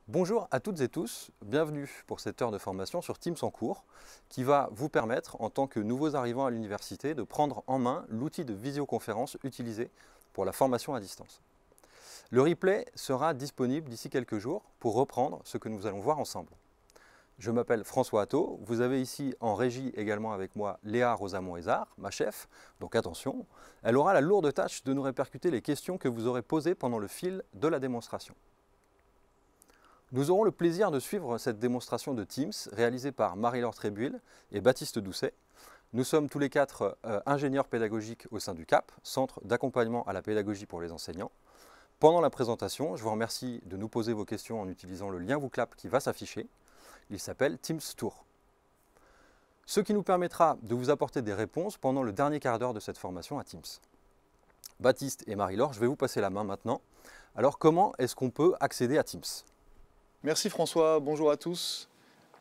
Bonjour à toutes et tous, bienvenue pour cette heure de formation sur Teams en cours qui va vous permettre, en tant que nouveaux arrivants à l'université, de prendre en main l'outil de visioconférence utilisé pour la formation à distance. Le replay sera disponible d'ici quelques jours pour reprendre ce que nous allons voir ensemble. Je m'appelle François Atto, vous avez ici en régie également avec moi Léa Rosamond-Hézard, ma chef, donc attention, elle aura la lourde tâche de nous répercuter les questions que vous aurez posées pendant le fil de la démonstration. Nous aurons le plaisir de suivre cette démonstration de Teams réalisée par Marie-Laure Trébuil et Baptiste Doucet. Nous sommes tous les quatre ingénieurs pédagogiques au sein du CAP, Centre d'accompagnement à la pédagogie pour les enseignants. Pendant la présentation, je vous remercie de nous poser vos questions en utilisant le lien WooClap qui va s'afficher. Il s'appelle Teams Tour. Ce qui nous permettra de vous apporter des réponses pendant le dernier quart d'heure de cette formation à Teams. Baptiste et Marie-Laure, je vais vous passer la main maintenant. Alors comment est-ce qu'on peut accéder à Teams ? Merci François, bonjour à tous.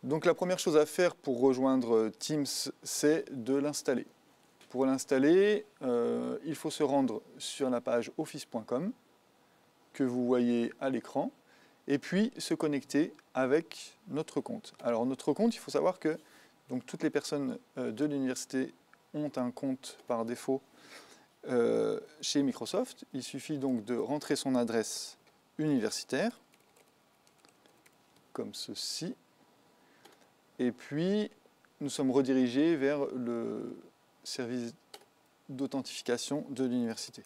Donc la première chose à faire pour rejoindre Teams, c'est de l'installer. Pour l'installer, il faut se rendre sur la page office.com que vous voyez à l'écran et puis se connecter avec notre compte. Alors notre compte, il faut savoir que donc, toutes les personnes de l'université ont un compte par défaut chez Microsoft. Il suffit donc de rentrer son adresse universitaire comme ceci. Et puis, nous sommes redirigés vers le service d'authentification de l'université.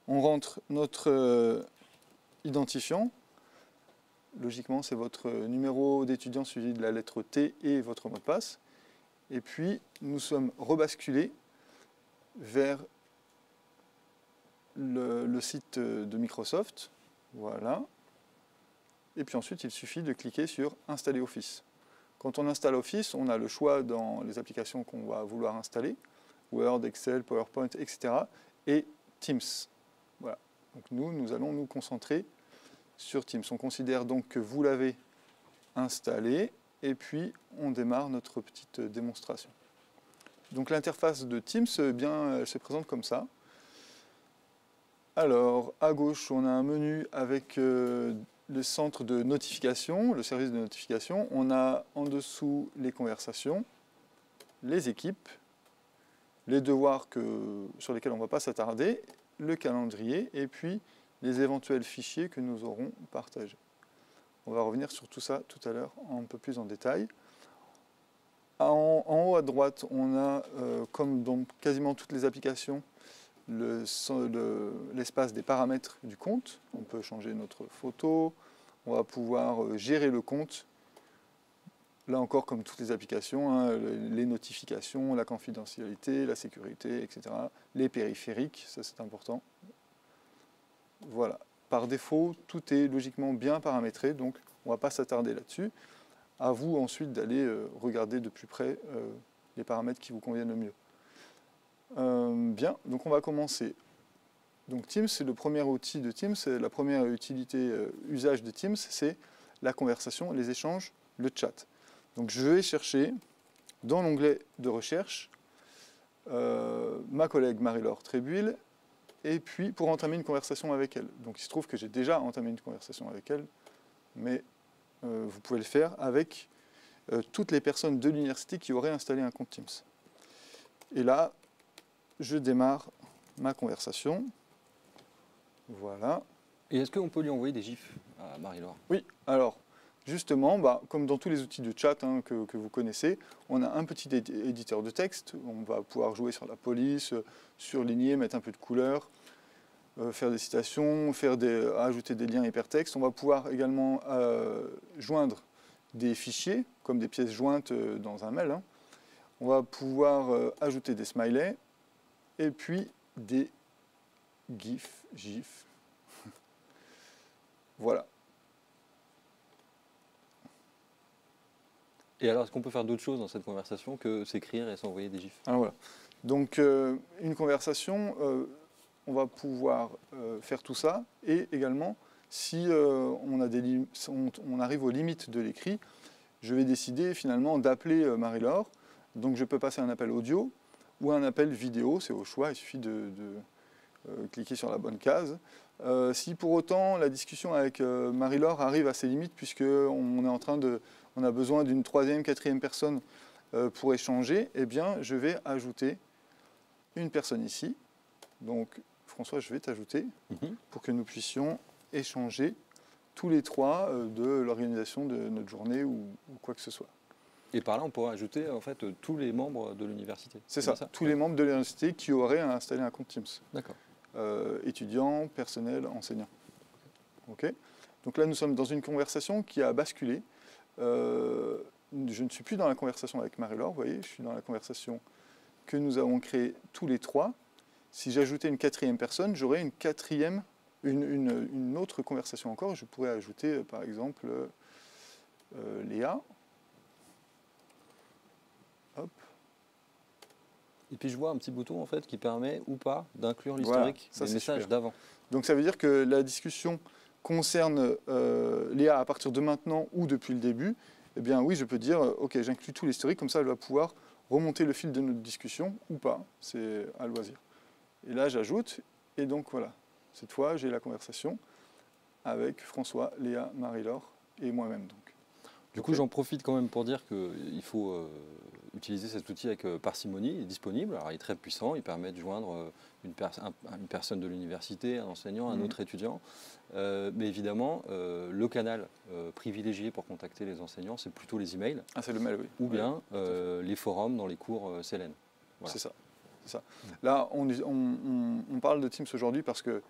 On rentre notre identifiant. Logiquement, c'est votre numéro d'étudiant suivi de la lettre T et votre mot de passe. Et puis, nous sommes rebasculés vers le site de Microsoft. Voilà. Et puis ensuite, il suffit de cliquer sur « Installer Office ». Quand on installe Office, on a le choix dans les applications qu'on va vouloir installer, Word, Excel, PowerPoint, etc. et Teams. Voilà. Donc nous allons nous concentrer sur Teams. On considère donc que vous l'avez installé et puis on démarre notre petite démonstration. Donc l'interface de Teams, elle se présente comme ça. Alors, à gauche, on a un menu avec le centre de notification, le service de notification. On a en dessous les conversations, les équipes, les devoirs sur lesquels on ne va pas s'attarder, le calendrier et puis les éventuels fichiers que nous aurons partagés. On va revenir sur tout ça tout à l'heure un peu plus en détail. En haut à droite, on a, comme dans quasiment toutes les applications, l'espace des paramètres du compte. On peut changer notre photo, on va pouvoir gérer le compte. Là encore, comme toutes les applications, hein, les notifications, la confidentialité, la sécurité, etc. Les périphériques, ça c'est important. Voilà. Par défaut, tout est logiquement bien paramétré, donc on ne va pas s'attarder là-dessus. À vous ensuite d'aller regarder de plus près les paramètres qui vous conviennent le mieux. Bien, donc on va commencer. Donc Teams, c'est le premier outil de Teams, c'est la première utilité, usage de Teams, c'est la conversation, les échanges, le chat. Donc je vais chercher dans l'onglet de recherche ma collègue Marie-Laure Trébuil, et puis pour entamer une conversation avec elle. Donc il se trouve que j'ai déjà entamé une conversation avec elle, mais vous pouvez le faire avec toutes les personnes de l'université qui auraient installé un compte Teams. Et là, je démarre ma conversation. Voilà. Et est-ce qu'on peut lui envoyer des gifs à Marie-Laure ? Oui, alors, justement, comme dans tous les outils de chat que vous connaissez, on a un petit éditeur de texte. On va pouvoir jouer sur la police, surligner, mettre un peu de couleur, faire des citations, ajouter des liens hypertextes. On va pouvoir également joindre des fichiers, comme des pièces jointes dans un mail. Hein. On va pouvoir ajouter des smileys et puis des GIFs. Voilà. Et alors, est-ce qu'on peut faire d'autres choses dans cette conversation que s'écrire et s'envoyer des gifs ? Alors voilà. Donc, une conversation, on va pouvoir faire tout ça. Et également, si on arrive aux limites de l'écrit, je vais décider finalement d'appeler Marie-Laure. Donc, je peux passer un appel audio ou un appel vidéo, c'est au choix. Il suffit de cliquer sur la bonne case. Si pour autant la discussion avec Marie-Laure arrive à ses limites, puisqu'on est en train on a besoin d'une troisième, quatrième personne pour échanger, eh bien, je vais ajouter une personne ici. Donc, François, je vais t'ajouter pour que nous puissions échanger tous les trois de l'organisation de notre journée ou quoi que ce soit. Et par là, on pourra ajouter en fait tous les membres de l'université. C'est ça, tous les membres de l'université qui auraient installé un compte Teams. D'accord. Étudiants, personnel, enseignants. Okay. Donc là, nous sommes dans une conversation qui a basculé. Je ne suis plus dans la conversation avec Marie-Laure, vous voyez, je suis dans la conversation que nous avons créée tous les trois. Si j'ajoutais une quatrième personne, j'aurais une autre conversation encore. Je pourrais ajouter, par exemple, Léa. Hop. Et puis je vois un petit bouton en fait qui permet ou pas d'inclure l'historique des messages d'avant. Donc ça veut dire que la discussion concerne Léa à partir de maintenant ou depuis le début. Eh bien oui, je peux dire, ok, j'inclus tout l'historique, comme ça elle va pouvoir remonter le fil de notre discussion ou pas, c'est à loisir. Et là j'ajoute, et donc voilà, cette fois j'ai la conversation avec François, Léa, Marie-Laure et moi-même. Du coup, j'en profite quand même pour dire qu'il faut utiliser cet outil avec parcimonie. Il est disponible. Alors, il est très puissant. Il permet de joindre une personne de l'université, un enseignant, un autre étudiant. Mais évidemment, le canal privilégié pour contacter les enseignants, c'est plutôt les emails. Ah, c'est le mail, oui. Ou bien les forums dans les cours Célène. Voilà. C'est ça. Là, on parle de Teams aujourd'hui parce que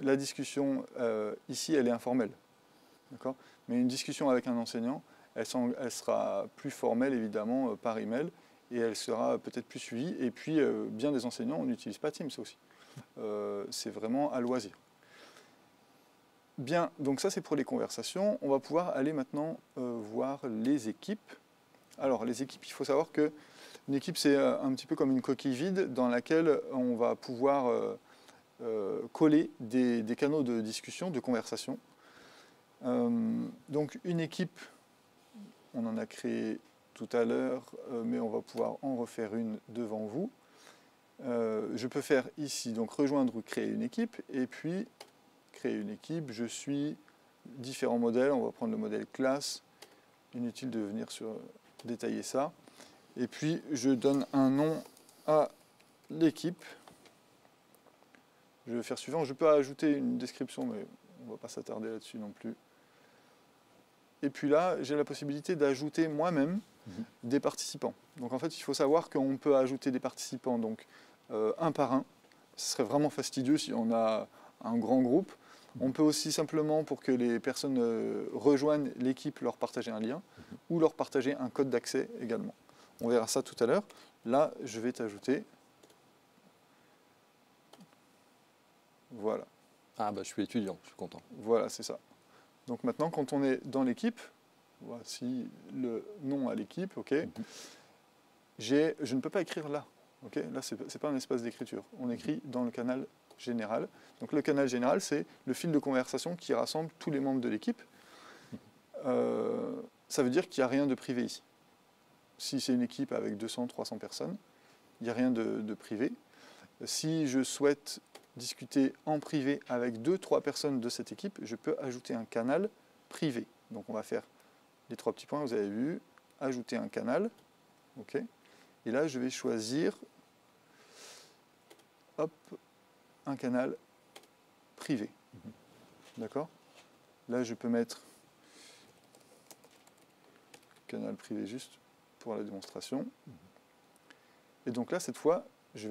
la discussion ici, elle est informelle. D'accord ? Mais une discussion avec un enseignant, elle sera plus formelle évidemment par email et elle sera peut-être plus suivie. Et puis, bien des enseignants, on n'utilise pas Teams aussi. C'est vraiment à loisir. Bien, donc ça c'est pour les conversations. On va pouvoir aller maintenant voir les équipes. Alors, les équipes, il faut savoir qu'une équipe, c'est un petit peu comme une coquille vide dans laquelle on va pouvoir coller des canaux de discussion, de conversation. Donc une équipe, on en a créé tout à l'heure, mais on va pouvoir en refaire une devant vous. Je peux faire ici, donc rejoindre ou créer une équipe, et puis créer une équipe, je suis différents modèles, on va prendre le modèle classe, inutile de venir détailler ça, et puis je donne un nom à l'équipe. Je vais faire suivant, je peux ajouter une description, mais on ne va pas s'attarder là-dessus non plus. Et puis là, j'ai la possibilité d'ajouter moi-même des participants. Donc en fait, il faut savoir qu'on peut ajouter des participants donc, un par un. Ce serait vraiment fastidieux si on a un grand groupe. On peut aussi simplement, pour que les personnes rejoignent l'équipe, leur partager un lien ou leur partager un code d'accès également. On verra ça tout à l'heure. Là, je vais t'ajouter. Voilà. Ah bah je suis étudiant, je suis content. Voilà, c'est ça. Donc maintenant, quand on est dans l'équipe, voici le nom à l'équipe, ok. Je ne peux pas écrire là, ok. Là, ce n'est pas un espace d'écriture. On écrit dans le canal général. Donc le canal général, c'est le fil de conversation qui rassemble tous les membres de l'équipe. Ça veut dire qu'il n'y a rien de privé ici. Si c'est une équipe avec 200, 300 personnes, il n'y a rien de privé. Si je souhaite discuter en privé avec 2-3 personnes de cette équipe, je peux ajouter un canal privé. Donc on va faire les 3 petits points, vous avez vu, ajouter un canal. Okay. Et là, je vais choisir un canal privé. D'accord ? Là, je peux mettre canal privé juste pour la démonstration. Et donc là, cette fois, je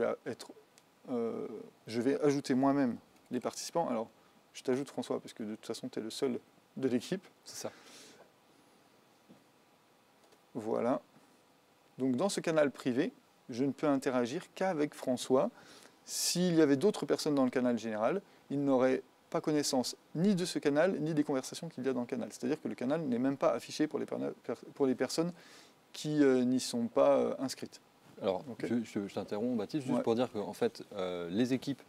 vais ajouter moi-même les participants. Alors, je t'ajoute François, parce que de toute façon, tu es le seul de l'équipe. C'est ça. Voilà. Donc, dans ce canal privé, je ne peux interagir qu'avec François. S'il y avait d'autres personnes dans le canal général, ils n'auraient pas connaissance ni de ce canal, ni des conversations qu'il y a dans le canal. C'est-à-dire que le canal n'est même pas affiché pour les personnes qui n'y sont pas inscrites. Alors, okay. je t'interromps, Baptiste, juste pour dire que en fait, les équipes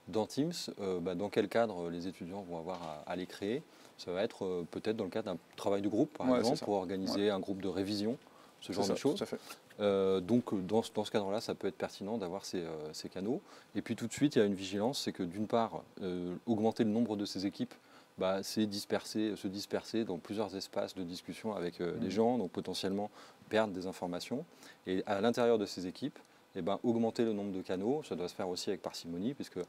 dans Teams, dans quel cadre les étudiants vont avoir à les créer, ça va être peut-être dans le cadre d'un travail de groupe, par exemple, pour organiser un groupe de révision, ce genre de choses. Donc dans ce cadre-là, ça peut être pertinent d'avoir ces canaux. Et puis tout de suite, il y a une vigilance, c'est que d'une part, augmenter le nombre de ces équipes, c'est se disperser dans plusieurs espaces de discussion avec des gens, donc potentiellement perdre des informations. Et à l'intérieur de ces équipes, augmenter le nombre de canaux, ça doit se faire aussi avec parcimonie, puisque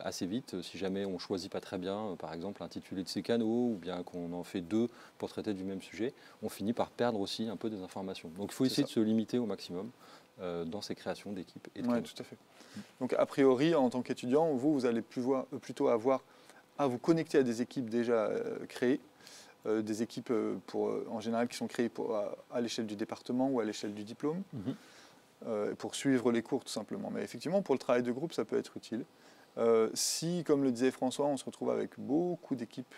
assez vite, si jamais on ne choisit pas très bien, par exemple, l'intitulé de ces canaux, ou bien qu'on en fait 2 pour traiter du même sujet, on finit par perdre aussi un peu des informations. Donc il faut essayer de se limiter au maximum dans ces créations d'équipes et de canaux. Oui, tout à fait. Donc a priori, en tant qu'étudiant, vous allez plutôt avoir à vous connecter à des équipes déjà créées, des équipes en général qui sont créées à l'échelle du département ou à l'échelle du diplôme. Pour suivre les cours tout simplement. Mais effectivement, pour le travail de groupe, ça peut être utile. Si, comme le disait François, on se retrouve avec beaucoup d'équipes,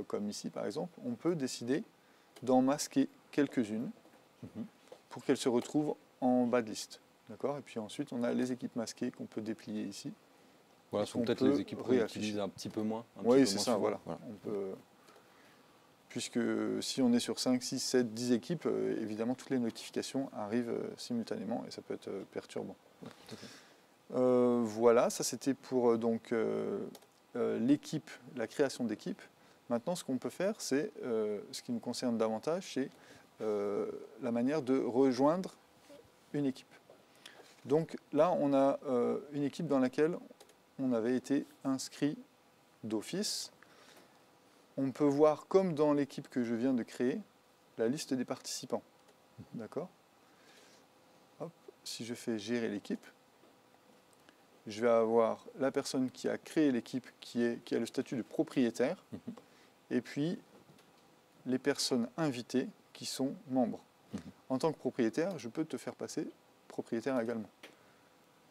comme ici par exemple, on peut décider d'en masquer quelques-unes pour qu'elles se retrouvent en bas de liste. D'accord ? Et puis ensuite, on a les équipes masquées qu'on peut déplier ici. Voilà, ce sont peut-être les équipes qu'on utilise un petit peu moins. Oui, c'est ça, voilà. On peut... Puisque si on est sur 5, 6, 7, 10 équipes, évidemment, toutes les notifications arrivent simultanément et ça peut être perturbant. Voilà, ça c'était pour l'équipe, la création d'équipe. Maintenant, ce qu'on peut faire, c'est, ce qui nous concerne davantage, c'est la manière de rejoindre une équipe. Donc là, on a une équipe dans laquelle on avait été inscrit d'office. On peut voir, comme dans l'équipe que je viens de créer, la liste des participants. D'accord ? Si je fais gérer l'équipe, je vais avoir la personne qui a créé l'équipe qui a le statut de propriétaire, et puis les personnes invitées qui sont membres. En tant que propriétaire, je peux te faire passer propriétaire également.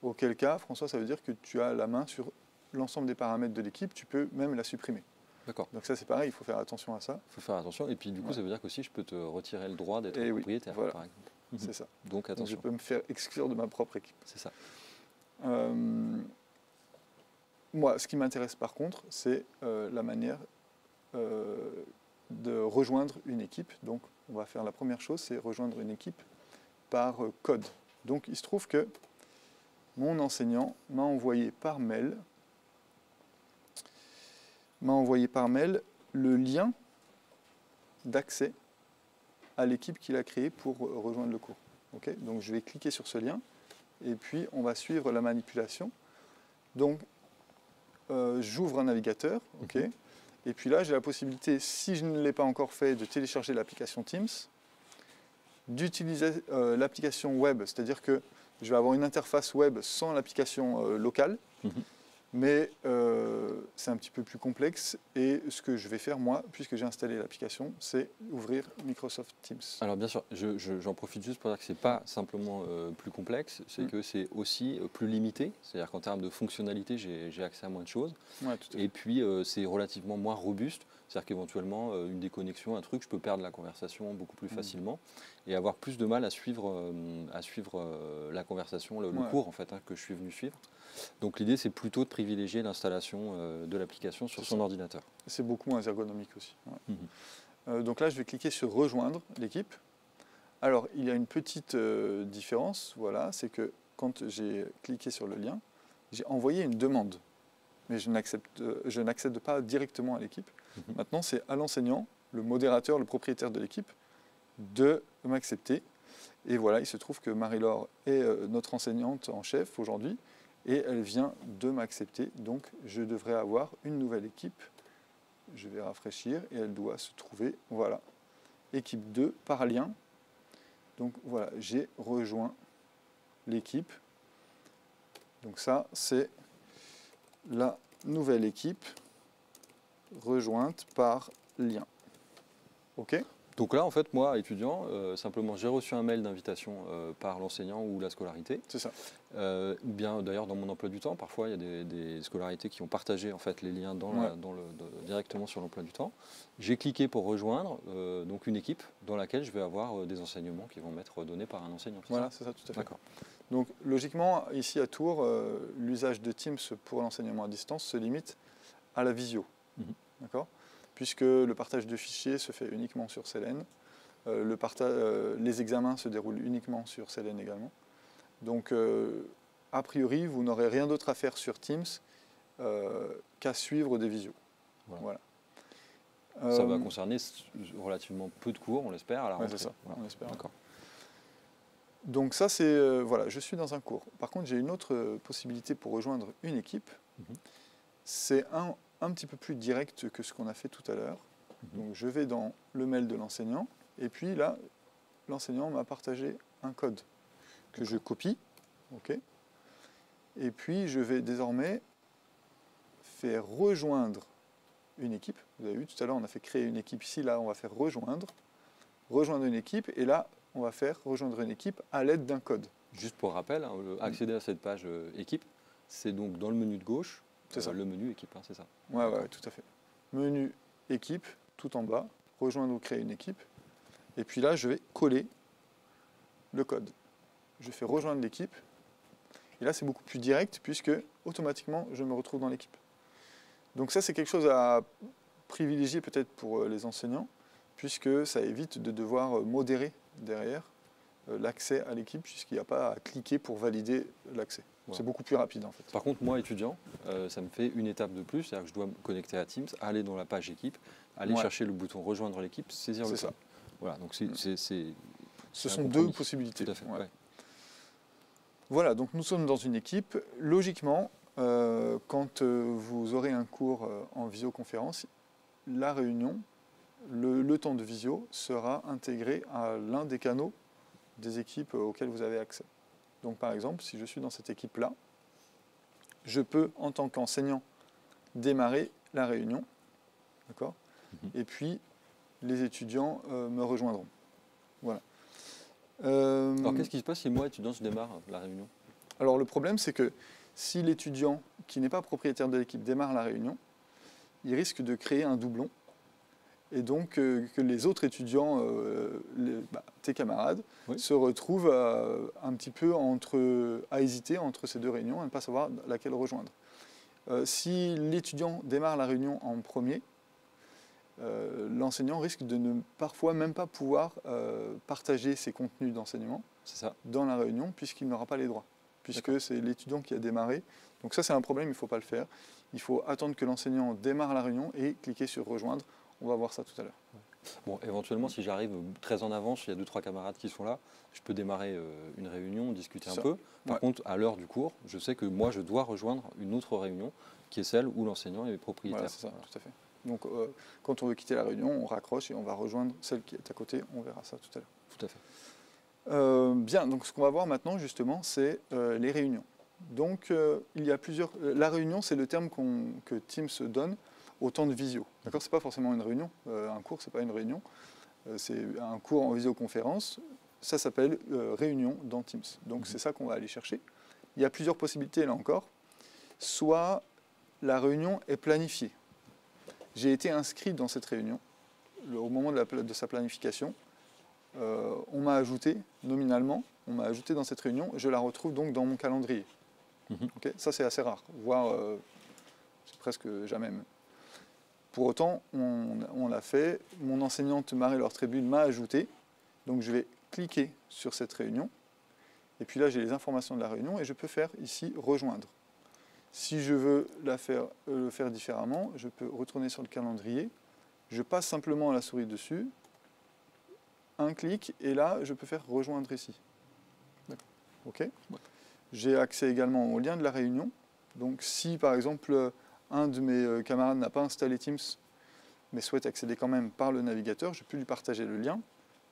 Auquel cas, François, ça veut dire que tu as la main sur l'ensemble des paramètres de l'équipe, tu peux même la supprimer. D'accord. Donc ça c'est pareil, il faut faire attention à ça. Il faut faire attention, et puis du coup ça veut dire qu'aussi je peux te retirer le droit d'être propriétaire, voilà. par exemple. C'est ça. Donc attention. Donc, je peux me faire exclure de ma propre équipe. C'est ça. Moi, ce qui m'intéresse par contre, c'est la manière de rejoindre une équipe. Donc on va faire la première chose, c'est rejoindre une équipe par code. Donc il se trouve que mon enseignant m'a envoyé par mail le lien d'accès à l'équipe qu'il a créée pour rejoindre le cours. Okay ? Donc je vais cliquer sur ce lien et puis on va suivre la manipulation. Donc j'ouvre un navigateur, okay ? Et puis là j'ai la possibilité, si je ne l'ai pas encore fait, de télécharger l'application Teams, d'utiliser l'application web, c'est-à-dire que je vais avoir une interface web sans l'application locale. Mais c'est un petit peu plus complexe et ce que je vais faire moi, puisque j'ai installé l'application, c'est ouvrir Microsoft Teams. Alors bien sûr, j'en profite juste pour dire que ce n'est pas simplement plus complexe, c'est que c'est aussi plus limité, c'est-à-dire qu'en termes de fonctionnalité, j'ai accès à moins de choses. Ouais, tout à fait. Et puis c'est relativement moins robuste, c'est-à-dire qu'éventuellement une déconnexion, un truc, je peux perdre la conversation beaucoup plus facilement et avoir plus de mal à suivre la conversation, le cours en fait, que je suis venu suivre. Donc l'idée, c'est plutôt de privilégier l'installation de l'application sur son ordinateur. C'est beaucoup moins ergonomique aussi. Ouais. Donc là, je vais cliquer sur « Rejoindre l'équipe ». Alors, il y a une petite différence, voilà, c'est que quand j'ai cliqué sur le lien, j'ai envoyé une demande, mais je n'accède pas directement à l'équipe. Maintenant, c'est à l'enseignant, le modérateur, le propriétaire de l'équipe, de m'accepter. Et voilà, il se trouve que Marie-Laure est notre enseignante en chef aujourd'hui, et elle vient de m'accepter, donc je devrais avoir une nouvelle équipe. Je vais rafraîchir et elle doit se trouver, voilà, équipe 2 par lien. Donc voilà, j'ai rejoint l'équipe. Donc ça, c'est la nouvelle équipe rejointe par lien. OK ? Donc là, en fait, moi, étudiant, simplement, j'ai reçu un mail d'invitation par l'enseignant ou la scolarité. C'est ça. Bien, d'ailleurs, dans mon emploi du temps, parfois, il y a des scolarités qui ont partagé en fait, les liens directement sur l'emploi du temps. J'ai cliqué pour rejoindre donc une équipe dans laquelle je vais avoir des enseignements qui vont m'être donnés par un enseignant. Voilà, c'est ça, tout à fait. D'accord. Donc, logiquement, ici à Tours, l'usage de Teams pour l'enseignement à distance se limite à la visio. D'accord ? Puisque le partage de fichiers se fait uniquement sur Selene. Les examens se déroulent uniquement sur Selene également. Donc, a priori, vous n'aurez rien d'autre à faire sur Teams qu'à suivre des visios. Voilà. Ça va concerner relativement peu de cours, on l'espère, à la rentrée. C'est ça, voilà. on espère. D'accord. Donc ça, c'est... voilà, je suis dans un cours. Par contre, j'ai une autre possibilité pour rejoindre une équipe. C'est un petit peu plus direct que ce qu'on a fait tout à l'heure. Donc je vais dans le mail de l'enseignant, et puis là, l'enseignant m'a partagé un code que je copie. Okay. Et puis je vais désormais faire rejoindre une équipe. Vous avez vu tout à l'heure, on a fait créer une équipe ici. Là, on va faire rejoindre une équipe. Et là, on va faire rejoindre une équipe à l'aide d'un code. Juste pour rappel, accéder à cette page équipe, c'est donc dans le menu de gauche, le menu équipe, c'est ça? Ouais, tout à fait. Menu équipe, tout en bas, rejoindre ou créer une équipe. Et puis là, je vais coller le code. Je fais rejoindre l'équipe. Et là, c'est beaucoup plus direct puisque automatiquement, je me retrouve dans l'équipe. Donc ça, c'est quelque chose à privilégier peut-être pour les enseignants, puisque ça évite de devoir modérer derrière l'accès à l'équipe, puisqu'il n'y a pas à cliquer pour valider l'accès. Voilà. C'est beaucoup plus rapide en fait. Par contre, moi, étudiant, ça me fait une étape de plus, c'est-à-dire que je dois me connecter à Teams, aller dans la page équipe, aller chercher le bouton rejoindre l'équipe, saisir le code. C'est ça. Voilà, donc ce sont deux possibilités. Tout à fait. Ouais. Voilà, donc nous sommes dans une équipe. Logiquement, quand vous aurez un cours en visioconférence, la réunion, le temps de visio sera intégré à l'un des canaux des équipes auxquelles vous avez accès. Donc par exemple, si je suis dans cette équipe-là, je peux, en tant qu'enseignant, démarrer la réunion, d'accord ? Et puis, les étudiants me rejoindront. Voilà. Alors qu'est-ce qui se passe si moi, étudiant, je démarre la réunion? Alors le problème, c'est que si l'étudiant qui n'est pas propriétaire de l'équipe démarre la réunion, il risque de créer un doublon. Et donc que les autres étudiants, tes camarades, se retrouvent un petit peu à hésiter entre ces deux réunions, à ne pas savoir laquelle rejoindre. Si l'étudiant démarre la réunion en premier, l'enseignant risque de ne parfois même pas pouvoir partager ses contenus d'enseignement dans la réunion, puisqu'il n'aura pas les droits, puisque c'est l'étudiant qui a démarré. Donc ça, c'est un problème, il ne faut pas le faire. Il faut attendre que l'enseignant démarre la réunion et cliquer sur « Rejoindre ». On va voir ça tout à l'heure. Bon, éventuellement, si j'arrive très en avance, il y a 2-3 camarades qui sont là, je peux démarrer une réunion, discuter un peu. Par contre, à l'heure du cours, je sais que moi, je dois rejoindre une autre réunion, qui est celle où l'enseignant est propriétaire. Voilà, c'est ça, tout à fait. Donc, quand on veut quitter la réunion, on raccroche et on va rejoindre celle qui est à côté. On verra ça tout à l'heure. Tout à fait. Bien, donc ce qu'on va voir maintenant, justement, c'est les réunions. Donc, il y a plusieurs... La réunion, c'est le terme que Teams donne au temps de visio. D'accord ? Ce n'est pas forcément une réunion. Un cours, ce n'est pas une réunion. C'est un cours en visioconférence. Ça s'appelle réunion dans Teams. Donc, c'est ça qu'on va aller chercher. Il y a plusieurs possibilités, là encore. Soit la réunion est planifiée. J'ai été inscrit dans cette réunion. Au moment de sa planification, on m'a ajouté, nominalement, on m'a ajouté dans cette réunion. Je la retrouve donc dans mon calendrier. Okay ? Ça, c'est assez rare, voire c'est presque jamais même. Pour autant, on l'a fait. Mon enseignante Marie-Laure Trébune m'a ajouté. Donc je vais cliquer sur cette réunion. Et puis là, j'ai les informations de la réunion et je peux faire ici « Rejoindre ». Si je veux le faire différemment, je peux retourner sur le calendrier. Je passe simplement la souris dessus. Un clic et là, je peux faire « Rejoindre » ici. D'accord. OK. J'ai accès également au lien de la réunion. Donc si, par exemple, un de mes camarades n'a pas installé Teams, mais souhaite accéder quand même par le navigateur, je peux lui partager le lien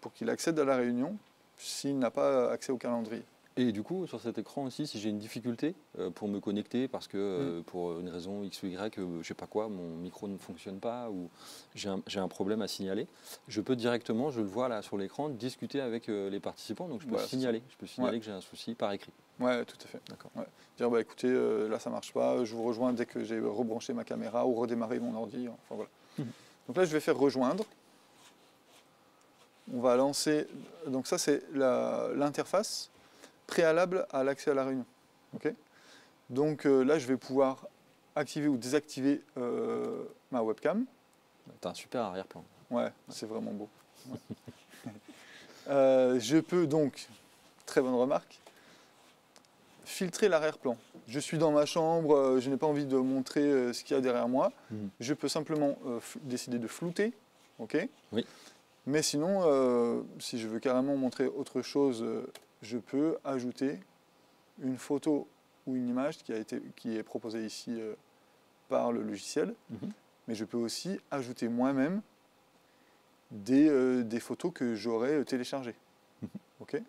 pour qu'il accède à la réunion s'il n'a pas accès au calendrier. Et du coup, sur cet écran aussi, si j'ai une difficulté pour me connecter, parce que pour une raison X ou Y, je ne sais pas quoi, mon micro ne fonctionne pas, ou j'ai un problème à signaler, je peux directement, je le vois là sur l'écran, discuter avec les participants, donc je peux signaler que j'ai un souci par écrit. Oui, tout à fait. D'accord. Ouais. Dire, écoutez, là ça ne marche pas, je vous rejoins dès que j'ai rebranché ma caméra ou redémarré mon ordi. Enfin, voilà. Donc là, je vais faire rejoindre. On va lancer. Donc ça, c'est l'interface préalable à l'accès à la réunion. Okay ? Donc là, je vais pouvoir activer ou désactiver ma webcam. Tu as un super arrière-plan. Ouais, c'est vraiment beau. Ouais. Je peux donc, très bonne remarque, filtrer l'arrière-plan. Je suis dans ma chambre, je n'ai pas envie de montrer ce qu'il y a derrière moi. Je peux simplement décider de flouter, ok. Oui. Mais sinon, si je veux carrément montrer autre chose, je peux ajouter une photo ou une image qui est proposée ici par le logiciel. Mais je peux aussi ajouter moi-même des photos que j'aurais téléchargées. Ok.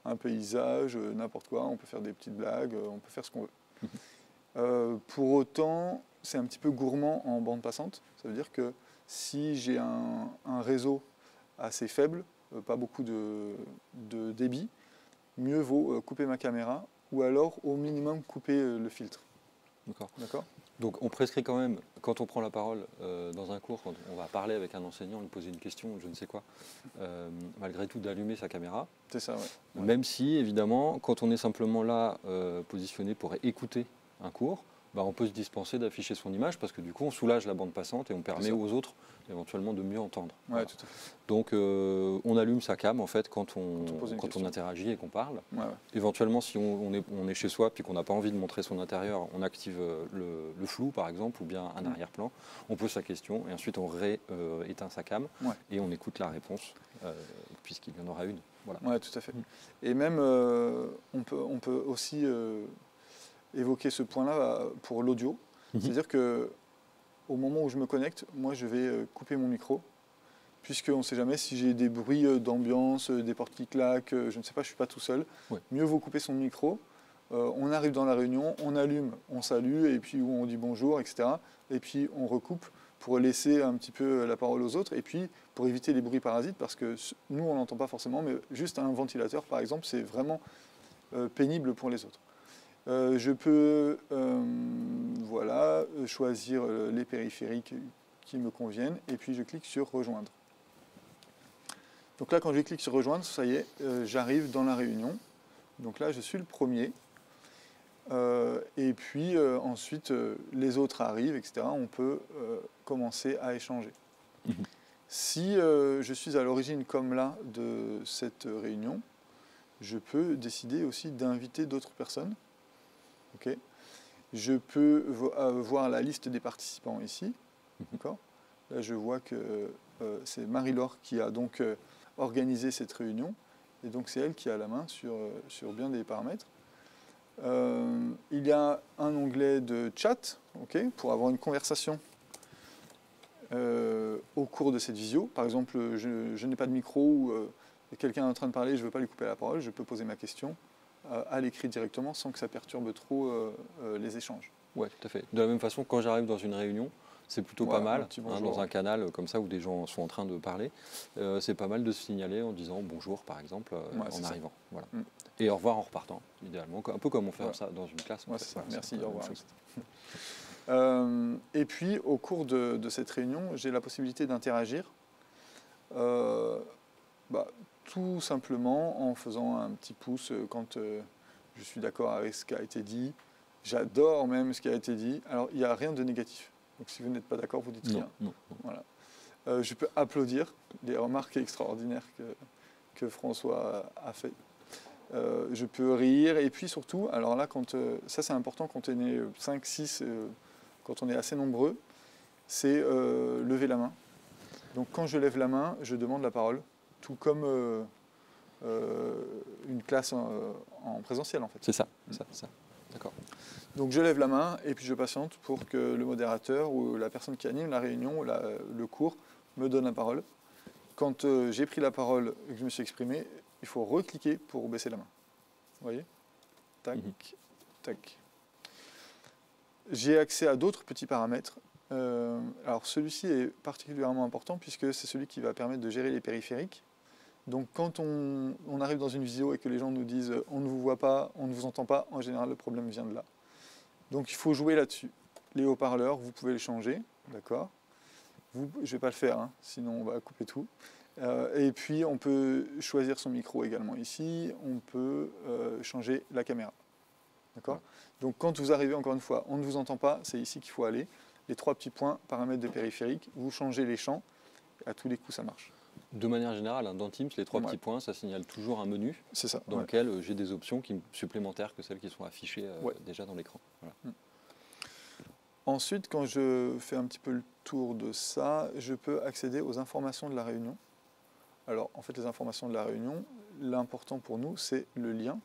Un paysage, n'importe quoi, on peut faire des petites blagues, on peut faire ce qu'on veut. Pour autant, c'est un petit peu gourmand en bande passante. Ça veut dire que si j'ai un réseau assez faible, pas beaucoup de débit, mieux vaut couper ma caméra ou alors au minimum couper le filtre. D'accord. Donc on prescrit quand même, quand on prend la parole dans un cours, quand on va parler avec un enseignant, lui poser une question, je ne sais quoi, malgré tout d'allumer sa caméra. C'est ça, ouais. Même si, évidemment, quand on est simplement là, positionné pour écouter un cours, bah, on peut se dispenser d'afficher son image parce que du coup on soulage la bande passante et on permet aux autres éventuellement de mieux entendre. Ouais, tout à fait. Donc on allume sa cam en fait quand on interagit et qu'on parle. Éventuellement si on est chez soi puis qu'on n'a pas envie de montrer son intérieur, on active le flou par exemple ou bien un arrière-plan, on pose sa question et ensuite on éteint sa cam et on écoute la réponse puisqu'il y en aura une. Voilà. Ouais, tout à fait. Et même on peut aussi évoquer ce point-là pour l'audio. C'est-à-dire qu'au moment où je me connecte, moi je vais couper mon micro, puisqu'on ne sait jamais si j'ai des bruits d'ambiance, des portes qui claquent, je ne sais pas, je ne suis pas tout seul. Mieux vaut couper son micro. On arrive dans la réunion, on allume, on salue, et puis on dit bonjour, etc. Et puis on recoupe pour laisser un petit peu la parole aux autres, et puis pour éviter les bruits parasites, parce que nous on n'entend pas forcément, mais juste un ventilateur par exemple, c'est vraiment pénible pour les autres. Je peux choisir les périphériques qui me conviennent et puis je clique sur rejoindre. Donc là quand je clique sur rejoindre, ça y est, j'arrive dans la réunion. Donc là je suis le premier. Et puis ensuite les autres arrivent, etc. On peut commencer à échanger. Si je suis à l'origine comme là de cette réunion, je peux décider aussi d'inviter d'autres personnes. Okay. Je peux voir la liste des participants ici. Là, je vois que c'est Marie-Laure qui a donc organisé cette réunion. Et donc, c'est elle qui a la main sur bien des paramètres. Il y a un onglet de chat pour avoir une conversation au cours de cette visio. Par exemple, je n'ai pas de micro ou quelqu'un est en train de parler, je ne veux pas lui couper la parole, je peux poser ma question à l'écrit directement sans que ça perturbe trop les échanges. Oui, tout à fait. De la même façon, quand j'arrive dans une réunion, c'est plutôt pas mal, dans un canal comme ça où des gens sont en train de parler, c'est pas mal de se signaler en disant bonjour par exemple en arrivant. Voilà. Et au revoir en repartant, idéalement, un peu comme on fait ça dans une classe. Merci, au revoir. Et puis au cours de cette réunion, j'ai la possibilité d'interagir. Tout simplement en faisant un petit pouce quand je suis d'accord avec ce qui a été dit. J'adore même ce qui a été dit. Alors, il n'y a rien de négatif. Donc, si vous n'êtes pas d'accord, vous dites rien. Non. Voilà. Je peux applaudir les remarques extraordinaires que François a fait. Je peux rire. Et puis surtout, alors là, ça c'est important quand on est 5, 6, quand on est assez nombreux, c'est lever la main. Donc, quand je lève la main, je demande la parole. Tout comme une classe en présentiel, en fait. C'est ça. D'accord. Donc je lève la main et puis je patiente pour que le modérateur ou la personne qui anime la réunion ou le cours me donne la parole. Quand j'ai pris la parole et que je me suis exprimé, il faut recliquer pour baisser la main. Vous voyez ? Tac, tac. J'ai accès à d'autres petits paramètres. Alors celui-ci est particulièrement important puisque c'est celui qui va permettre de gérer les périphériques. Donc quand on arrive dans une visio et que les gens nous disent « on ne vous voit pas, on ne vous entend pas », en général le problème vient de là. Donc il faut jouer là-dessus. Les haut-parleurs, vous pouvez les changer, d'accord ? Je ne vais pas le faire, sinon on va couper tout. Et puis on peut choisir son micro également ici, on peut changer la caméra. D'accord ? Donc quand vous arrivez, encore une fois, on ne vous entend pas, c'est ici qu'il faut aller. Les 3 petits points, paramètres de périphérique, vous changez les champs, à tous les coups ça marche. De manière générale, hein, dans Teams, les 3 Ouais. petits points, ça signale toujours un menu C'est ça. dans Ouais. lequel j'ai des options supplémentaires que celles qui sont affichées Ouais. déjà dans l'écran. Voilà. Ensuite, quand je fais un petit peu le tour de ça, je peux accéder aux informations de la réunion. Alors, en fait, les informations de la réunion, l'important pour nous, c'est le lien.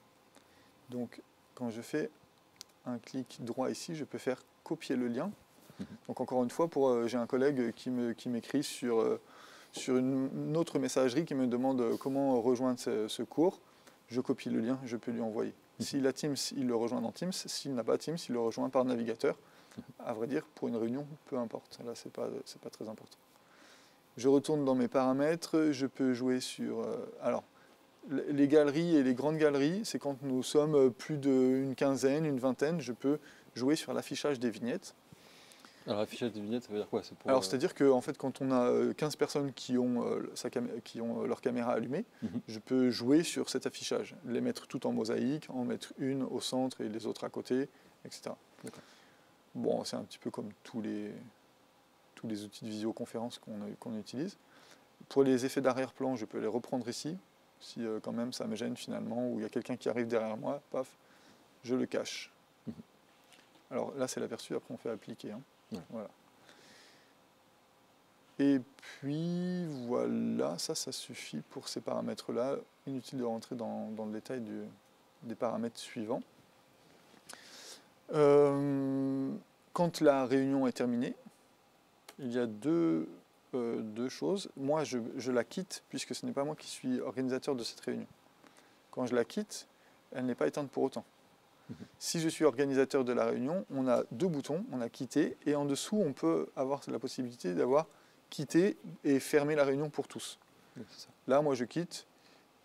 Donc, quand je fais un clic droit ici, je peux faire copier le lien. Donc, encore une fois, j'ai un collègue qui m'écrit sur une autre messagerie qui me demande comment rejoindre ce cours. Je copie le lien, je peux lui envoyer. S'il a Teams, il le rejoint dans Teams. S'il n'a pas Teams, il le rejoint par navigateur. À vrai dire, pour une réunion, peu importe. Là, c'est pas très important. Je retourne dans mes paramètres. Je peux jouer sur... alors, les galeries et les grandes galeries, c'est quand nous sommes plus d'une quinzaine, une vingtaine, je peux jouer sur l'affichage des vignettes. Alors, l'affichage des vignettes, ça veut dire quoi? C'est pour, Alors, c'est-à-dire que en fait, quand on a 15 personnes qui ont leur caméra allumée, je peux jouer sur cet affichage, les mettre toutes en mosaïque, en mettre une au centre et les autres à côté, etc. Bon, c'est un petit peu comme tous les outils de visioconférence qu'on utilise. Pour les effets d'arrière-plan, je peux les reprendre ici. Si quand même ça me gêne finalement, ou il y a quelqu'un qui arrive derrière moi, paf, je le cache. Alors là, c'est l'aperçu, après on fait appliquer. Hein. Ouais. Voilà. Et puis voilà, ça suffit pour ces paramètres-là. Inutile de rentrer dans le détail des paramètres suivants. Quand la réunion est terminée, il y a deux choses. Moi, je la quitte, puisque ce n'est pas moi qui suis organisateur de cette réunion. Quand je la quitte, elle n'est pas éteinte pour autant. Si je suis organisateur de la réunion, on a 2 boutons, on a quitter, et en dessous, on peut avoir la possibilité d'avoir quitter et fermer la réunion pour tous. Oui, c'est ça. Là, moi, je quitte,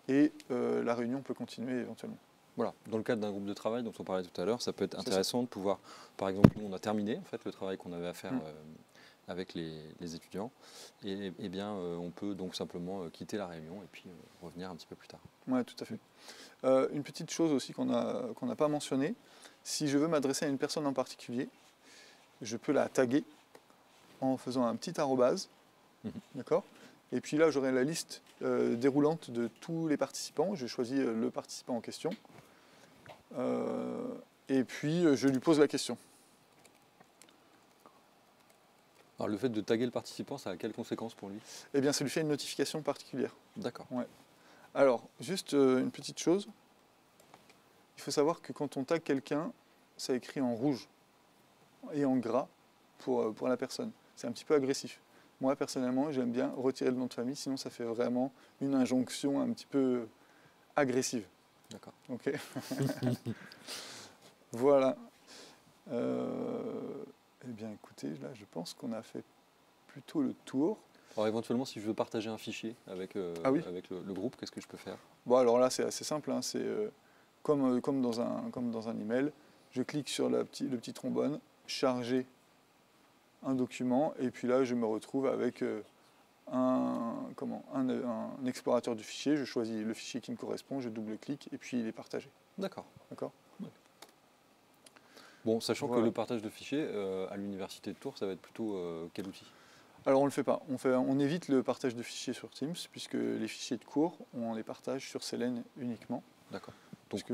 et la réunion peut continuer éventuellement. Voilà, dans le cadre d'un groupe de travail dont on parlait tout à l'heure, ça peut être intéressant de pouvoir, par exemple, nous on a terminé en fait le travail qu'on avait à faire avec les étudiants, et bien on peut donc simplement quitter la réunion et puis revenir un petit peu plus tard. Oui, tout à fait. Une petite chose aussi qu'on n'a pas mentionnée, si je veux m'adresser à une personne en particulier, je peux la taguer en faisant un petit arrobase, d'accord ? Et puis là, j'aurai la liste déroulante de tous les participants. Je choisis le participant en question. Et puis, je lui pose la question. Alors, le fait de taguer le participant, ça a quelles conséquences pour lui? Eh bien, ça lui fait une notification particulière. D'accord. Ouais. Alors, juste une petite chose. Il faut savoir que quand on tague quelqu'un, ça écrit en rouge et en gras pour la personne. C'est un petit peu agressif. Moi, personnellement, j'aime bien retirer le nom de famille, sinon ça fait vraiment une injonction un petit peu agressive. D'accord. Ok. Voilà. Eh bien, écoutez, là, je pense qu'on a fait plutôt le tour. Alors, éventuellement, si je veux partager un fichier avec, avec le groupe, qu'est-ce que je peux faire? Bon, alors là, c'est assez simple. Hein. C'est comme dans un email. Je clique sur le petit trombone, charger un document, et puis là je me retrouve avec un explorateur du fichier. Je choisis le fichier qui me correspond, je double-clique et puis il est partagé. D'accord. D'accord. Ouais. Bon, sachant Voilà. que le partage de fichiers à l'université de Tours, ça va être plutôt quel outil? Alors on ne le fait pas. On évite le partage de fichiers sur Teams, puisque les fichiers de cours, on les partage sur Selene uniquement. D'accord. Donc,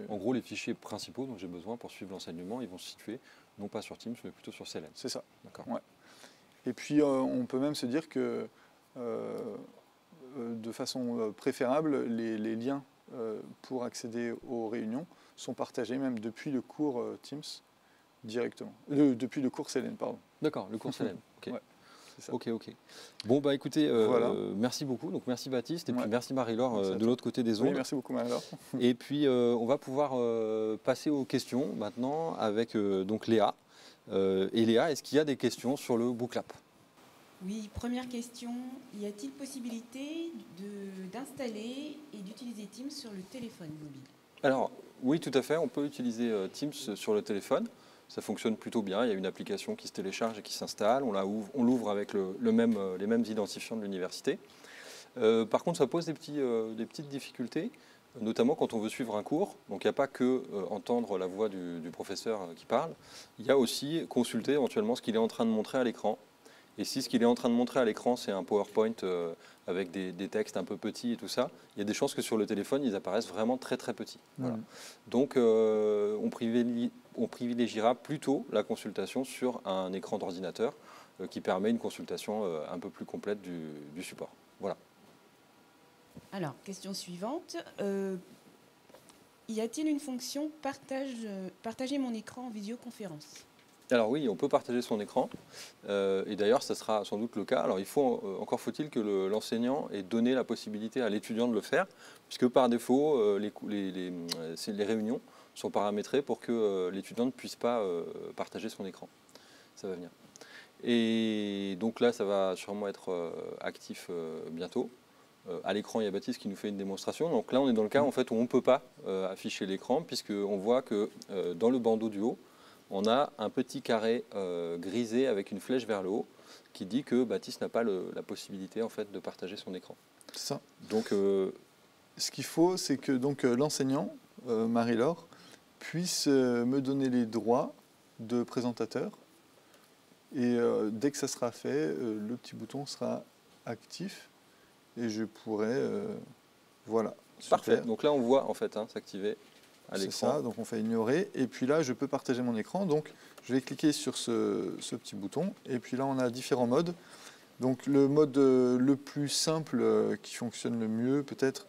en gros, les fichiers principaux dont j'ai besoin pour suivre l'enseignement, ils vont se situer non pas sur Teams, mais plutôt sur Selene. C'est ça. D'accord. Ouais. Et puis, on peut même se dire que, de façon préférable, les liens pour accéder aux réunions sont partagés même depuis le cours Teams directement. Depuis le cours Selene, pardon. D'accord, le cours Selene. Ok. Ouais. Ça. Ok. Bon, bah écoutez, voilà. Merci beaucoup. Donc merci Baptiste, et puis Ouais. merci Marie-Laure de l'autre côté des ondes. Oui, merci beaucoup Marie-Laure. Et puis on va pouvoir passer aux questions maintenant avec donc Léa. Et Léa, est-ce qu'il y a des questions sur le Booklab? Oui, première question. Y a-t-il possibilité d'installer et d'utiliser Teams sur le téléphone mobile? Alors oui, tout à fait. On peut utiliser Teams sur le téléphone. Ça fonctionne plutôt bien. Il y a une application qui se télécharge et qui s'installe. On l'ouvre avec les mêmes identifiants de l'université. Par contre, ça pose des petites difficultés, notamment quand on veut suivre un cours. Donc il n'y a pas que entendre la voix du professeur qui parle. Il y a aussi consulter éventuellement ce qu'il est en train de montrer à l'écran. Et si ce qu'il est en train de montrer à l'écran, c'est un PowerPoint avec des textes un peu petits et tout ça, il y a des chances que sur le téléphone, ils apparaissent vraiment très très petits. Voilà. Donc on privilégiera plutôt la consultation sur un écran d'ordinateur qui permet une consultation un peu plus complète du support. Voilà. Alors, question suivante. Y a-t-il une fonction partager mon écran en visioconférence? Alors oui, on peut partager son écran, et d'ailleurs ça sera sans doute le cas. Alors encore faut-il que l'enseignant ait donné la possibilité à l'étudiant de le faire, puisque par défaut les réunions sont paramétrées pour que l'étudiant ne puisse pas partager son écran. Ça va venir. Et donc là ça va sûrement être actif bientôt. À l'écran, il y a Baptiste qui nous fait une démonstration. Donc là on est dans le cas en fait, où on ne peut pas afficher l'écran, puisqu'on voit que dans le bandeau du haut, on a un petit carré grisé avec une flèche vers le haut qui dit que Baptiste n'a pas la possibilité en fait, de partager son écran. C'est ça. Donc, ce qu'il faut, c'est que l'enseignant, Marie-Laure, puisse me donner les droits de présentateur. Et dès que ça sera fait, le petit bouton sera actif et je pourrai... voilà. Parfait. Super. Donc là, on voit en fait s'activer. C'est ça, donc on fait ignorer. Et puis là, je peux partager mon écran. Donc, je vais cliquer sur ce petit bouton. Et puis là, on a différents modes. Donc, le mode le plus simple, qui fonctionne le mieux, peut-être,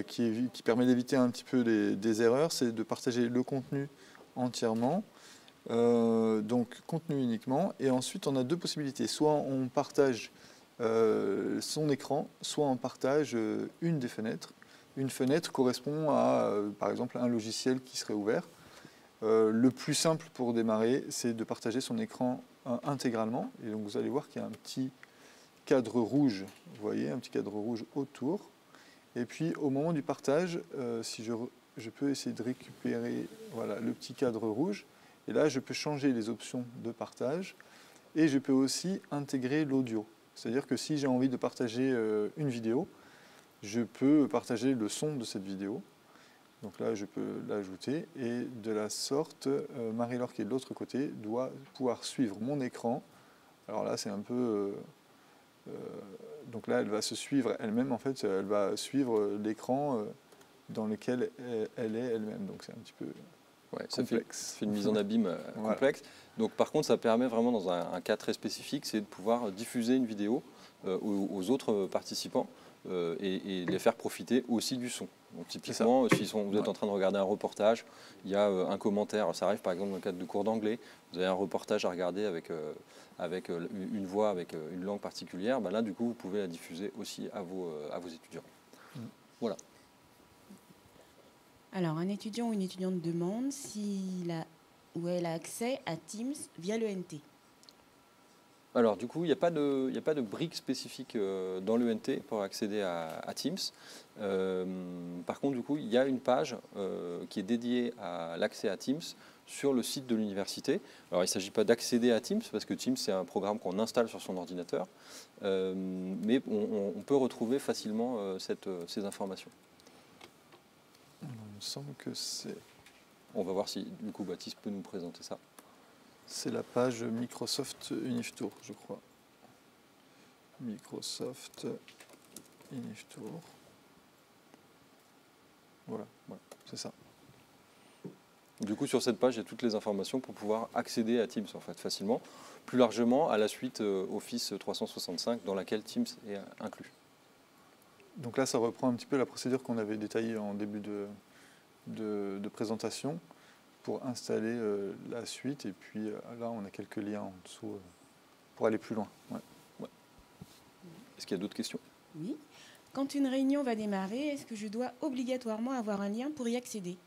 qui permet d'éviter un petit peu des erreurs, c'est de partager le contenu entièrement. Donc, contenu uniquement. Et ensuite, on a deux possibilités. Soit on partage son écran, soit on partage une des fenêtres. Une fenêtre correspond à, par exemple, un logiciel qui serait ouvert. Le plus simple pour démarrer, c'est de partager son écran intégralement. Et donc, vous allez voir qu'il y a un petit cadre rouge, vous voyez, un petit cadre rouge autour. Et puis, au moment du partage, si je peux essayer de récupérer voilà, le petit cadre rouge. Et là, je peux changer les options de partage. Et je peux aussi intégrer l'audio. C'est-à-dire que si j'ai envie de partager une vidéo, je peux partager le son de cette vidéo. Donc là, je peux l'ajouter. Et de la sorte, Marie-Laure, qui est de l'autre côté, doit pouvoir suivre mon écran. Alors là, c'est un peu... donc là, elle va se suivre elle-même. En fait, elle va suivre l'écran dans lequel elle est elle-même. Donc c'est un petit peu complexe. Ça fait une mise en abîme complexe. Donc par contre, ça permet vraiment, dans un cas très spécifique, c'est de pouvoir diffuser une vidéo aux autres participants. Et les faire profiter aussi du son. Donc typiquement, si vous êtes en train de regarder un reportage, il y a un commentaire, ça arrive par exemple dans le cadre de cours d'anglais, vous avez un reportage à regarder avec une voix, avec une langue particulière, ben là du coup vous pouvez la diffuser aussi à vos étudiants. Voilà. Alors un étudiant ou une étudiante demande s'il a ou elle a accès à Teams via l'ENT. Alors du coup, il n'y a pas de brique spécifique dans l'ENT pour accéder à Teams. Par contre, du coup, il y a une page qui est dédiée à l'accès à Teams sur le site de l'université. Alors il ne s'agit pas d'accéder à Teams, parce que Teams, c'est un programme qu'on installe sur son ordinateur, mais on peut retrouver facilement ces informations. Il me semble que c'est... On va voir si, du coup, Baptiste peut nous présenter ça. C'est la page Microsoft UnifTour, je crois. Microsoft UnifTour. Voilà, c'est ça. Du coup, sur cette page, il y a toutes les informations pour pouvoir accéder à Teams en fait, facilement. Plus largement, à la suite Office 365, dans laquelle Teams est inclus. Donc là, ça reprend un petit peu la procédure qu'on avait détaillée en début de présentation, pour installer la suite. Et puis là, on a quelques liens en dessous pour aller plus loin. Ouais. Est-ce qu'il y a d'autres questions? Oui. Quand une réunion va démarrer, est-ce que je dois obligatoirement avoir un lien pour y accéder?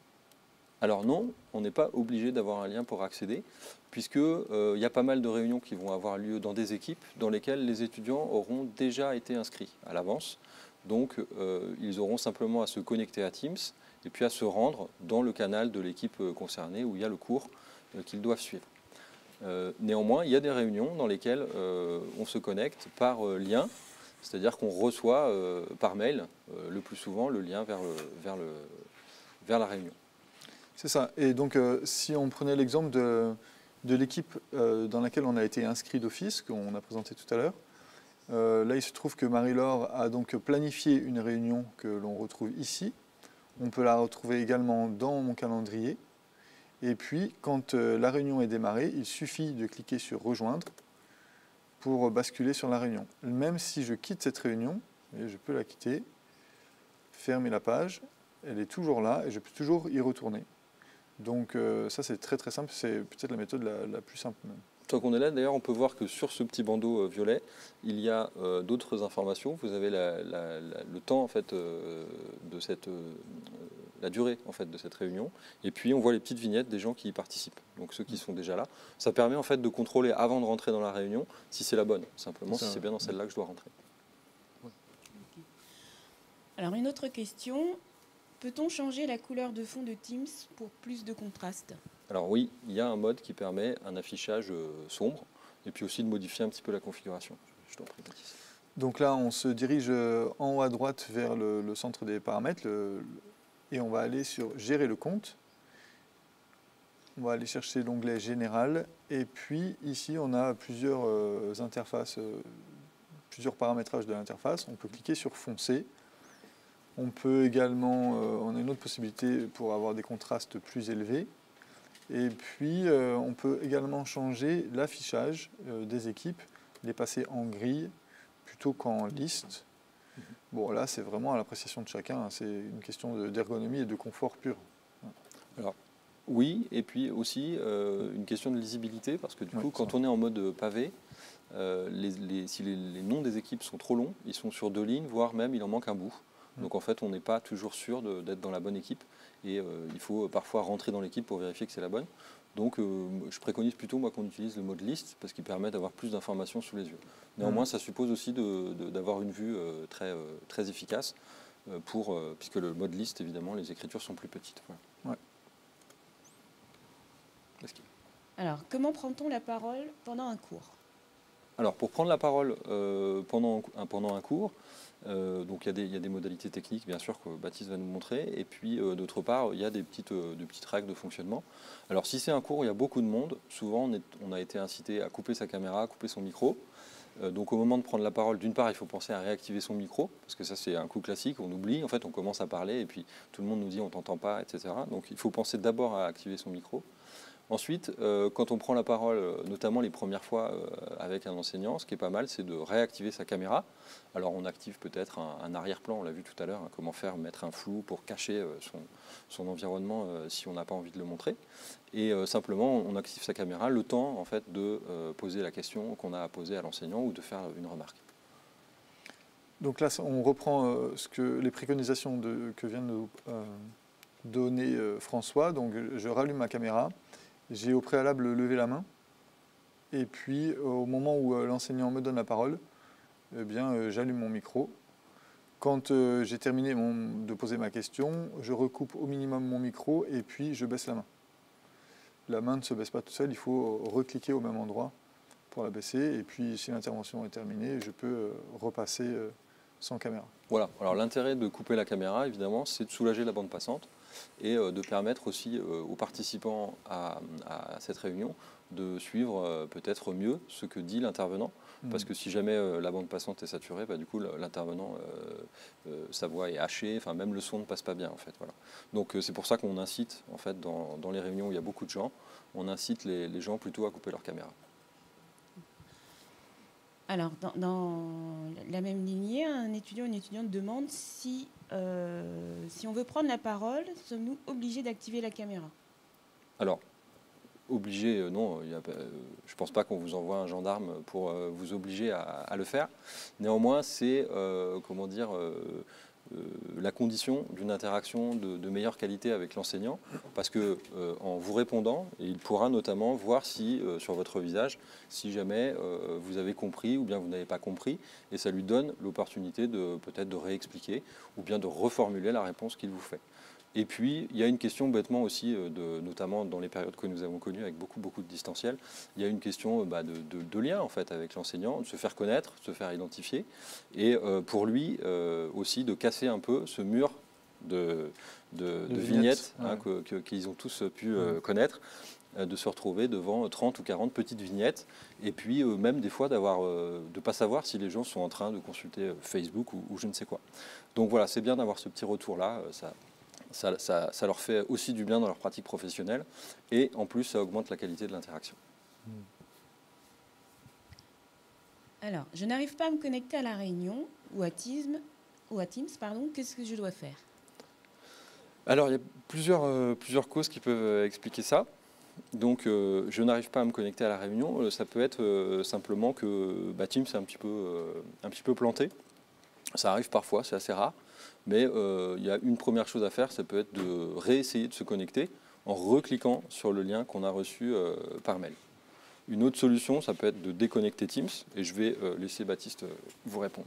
Alors non, on n'est pas obligé d'avoir un lien pour accéder, puisqu'il y a pas mal de réunions qui vont avoir lieu dans des équipes dans lesquelles les étudiants auront déjà été inscrits à l'avance. Donc ils auront simplement à se connecter à Teams et puis à se rendre dans le canal de l'équipe concernée où il y a le cours qu'ils doivent suivre. Néanmoins, il y a des réunions dans lesquelles on se connecte par lien, c'est-à-dire qu'on reçoit par mail, le plus souvent, le lien vers la réunion. C'est ça. Et donc, si on prenait l'exemple de l'équipe dans laquelle on a été inscrit d'office, qu'on a présenté tout à l'heure. Là, il se trouve que Marie-Laure a donc planifié une réunion que l'on retrouve ici. On peut la retrouver également dans mon calendrier. Et puis, quand la réunion est démarrée, il suffit de cliquer sur « Rejoindre » pour basculer sur la réunion. Même si je quitte cette réunion, et je peux la quitter, fermer la page, elle est toujours là et je peux toujours y retourner. Donc ça, c'est très très simple, c'est peut-être la méthode la plus simple même. Tant qu'on est là, d'ailleurs, on peut voir que sur ce petit bandeau violet, il y a d'autres informations. Vous avez le temps en fait, la durée en fait, de cette réunion. Et puis, on voit les petites vignettes des gens qui y participent. Donc, ceux qui sont déjà là. Ça permet en fait de contrôler avant de rentrer dans la réunion si c'est la bonne, simplement, si c'est bien dans celle-là que je dois rentrer. Ouais. Okay. Alors, une autre question. Peut-on changer la couleur de fond de Teams pour plus de contraste? Alors oui, il y a un mode qui permet un affichage sombre et puis aussi de modifier un petit peu la configuration. Je t'en prie, Baptiste. Donc là, on se dirige en haut à droite vers le centre des paramètres et on va aller sur « Gérer le compte ». On va aller chercher l'onglet « Général » et puis ici, on a plusieurs interfaces, plusieurs paramétrages de l'interface. On peut cliquer sur « Foncé ». On peut également, on a une autre possibilité pour avoir des contrastes plus élevés. Et puis, on peut également changer l'affichage des équipes, les passer en grille plutôt qu'en liste. Bon, là, c'est vraiment à l'appréciation de chacun. C'est une question d'ergonomie et de confort pur. Alors, oui, et puis aussi une question de lisibilité, parce que du coup, quand on est en mode pavé, si les noms des équipes sont trop longs, ils sont sur 2 lignes, voire même il en manque un bout. Donc en fait, on n'est pas toujours sûr d'être dans la bonne équipe et il faut parfois rentrer dans l'équipe pour vérifier que c'est la bonne. Donc je préconise plutôt moi qu'on utilise le mode liste parce qu'il permet d'avoir plus d'informations sous les yeux. Néanmoins, ça suppose aussi d'avoir une vue très efficace puisque le mode liste, évidemment, les écritures sont plus petites. Voilà. Ouais. Alors, comment prend-on la parole pendant un cours? Alors, pour prendre la parole pendant un cours, donc il y a des modalités techniques, bien sûr, que Baptiste va nous montrer. Et puis, d'autre part, il y a des petites règles de fonctionnement. Alors, si c'est un cours où il y a beaucoup de monde, souvent, on a été incité à couper sa caméra, à couper son micro. Donc, au moment de prendre la parole, d'une part, il faut penser à réactiver son micro, parce que ça, c'est un coup classique. On oublie, en fait, on commence à parler, et puis tout le monde nous dit « on t'entend pas », etc. Donc, il faut penser d'abord à activer son micro. Ensuite, quand on prend la parole, notamment les premières fois avec un enseignant, ce qui est pas mal, c'est de réactiver sa caméra. Alors on active peut-être un arrière-plan, on l'a vu tout à l'heure, hein, comment faire, mettre un flou pour cacher son environnement si on n'a pas envie de le montrer. Et simplement, on active sa caméra le temps en fait, de poser la question qu'on a à poser à l'enseignant ou de faire une remarque. Donc là, on reprend les préconisations que vient de nous donner François. Donc je rallume ma caméra. J'ai au préalable levé la main et puis au moment où l'enseignant me donne la parole, eh bien, j'allume mon micro. Quand j'ai terminé de poser ma question, je recoupe au minimum mon micro et puis je baisse la main. La main ne se baisse pas toute seule, il faut recliquer au même endroit pour la baisser et puis si l'intervention est terminée, je peux repasser sans caméra. Voilà, alors l'intérêt de couper la caméra, évidemment, c'est de soulager la bande passante et de permettre aussi aux participants à cette réunion de suivre peut-être mieux ce que dit l'intervenant. Parce que si jamais la bande passante est saturée, bah, du coup l'intervenant, sa voix est hachée, enfin, même le son ne passe pas bien en fait. Voilà. Donc c'est pour ça qu'on incite en fait, dans les réunions où il y a beaucoup de gens, on incite les gens plutôt à couper leur caméra. Alors, dans la même lignée, un étudiant ou une étudiante demande si on veut prendre la parole, sommes-nous obligés d'activer la caméra? Alors, obligé, non, je ne pense pas qu'on vous envoie un gendarme pour vous obliger à le faire. Néanmoins, c'est, comment dire, la condition d'une interaction de meilleure qualité avec l'enseignant, parce que en vous répondant, il pourra notamment voir si sur votre visage, si jamais vous avez compris ou bien vous n'avez pas compris, et ça lui donne l'opportunité peut-être de réexpliquer ou bien de reformuler la réponse qu'il vous fait. Et puis, il y a une question bêtement aussi, notamment dans les périodes que nous avons connues avec beaucoup de distanciel, il y a une question de lien en fait, avec l'enseignant, de se faire connaître, de se faire identifier, et pour lui aussi de casser un peu ce mur de vignettes hein, qu'ils ont tous pu connaître. de se retrouver devant 30 ou 40 petites vignettes, et puis même des fois de ne pas savoir si les gens sont en train de consulter Facebook ou je ne sais quoi. Donc voilà, c'est bien d'avoir ce petit retour-là, ça leur fait aussi du bien dans leur pratique professionnelle, et en plus ça augmente la qualité de l'interaction. Alors, je n'arrive pas à me connecter à la réunion ou à Teams, qu'est-ce que je dois faire? Alors, il y a plusieurs causes qui peuvent expliquer ça. Donc, je n'arrive pas à me connecter à la réunion. Ça peut être simplement que Teams est un petit peu planté. Ça arrive parfois, c'est assez rare. Mais il y a une première chose à faire, ça peut être de réessayer de se connecter en recliquant sur le lien qu'on a reçu par mail. Une autre solution, ça peut être de déconnecter Teams. Et je vais laisser Baptiste vous répondre.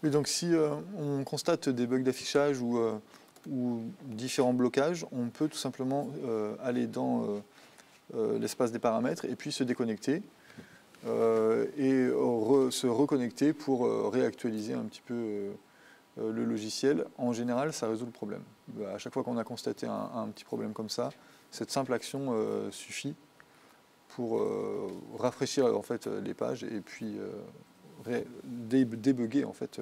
Oui, donc si on constate des bugs d'affichage ou différents blocages, on peut tout simplement aller dans l'espace des paramètres et puis se déconnecter et se reconnecter pour réactualiser un petit peu le logiciel. En général, ça résout le problème. À chaque fois qu'on a constaté un petit problème comme ça, cette simple action suffit pour rafraîchir en fait les pages et puis débugger en fait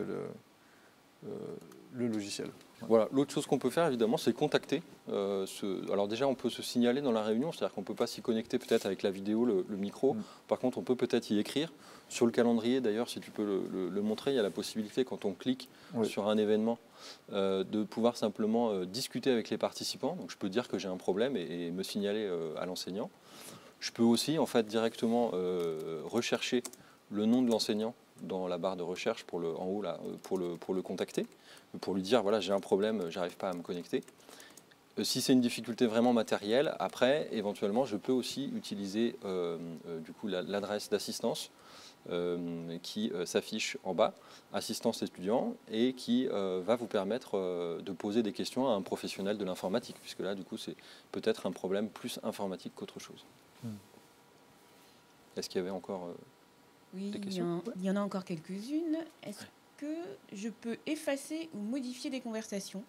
le logiciel. Voilà. L'autre chose qu'on peut faire évidemment, c'est contacter. Alors déjà, on peut se signaler dans la réunion, c'est-à-dire qu'on ne peut pas s'y connecter peut-être avec la vidéo, le micro. Par contre, on peut peut-être y écrire. Sur le calendrier, d'ailleurs, si tu peux le montrer, il y a la possibilité, quand on clique sur un événement, de pouvoir simplement discuter avec les participants. Donc je peux dire que j'ai un problème et me signaler à l'enseignant. Je peux aussi en fait directement rechercher le nom de l'enseignant dans la barre de recherche en haut là, pour le contacter, pour lui dire voilà, j'ai un problème, j'arrive pas à me connecter. Si c'est une difficulté vraiment matérielle, après éventuellement je peux aussi utiliser du coup l'adresse d'assistance qui s'affiche en bas, assistance étudiant, et qui va vous permettre de poser des questions à un professionnel de l'informatique, puisque là du coup c'est peut-être un problème plus informatique qu'autre chose. Est-ce qu'il y avait encore des questions? Il y en a encore quelques-unes. Est-ce que je peux effacer ou modifier des conversations?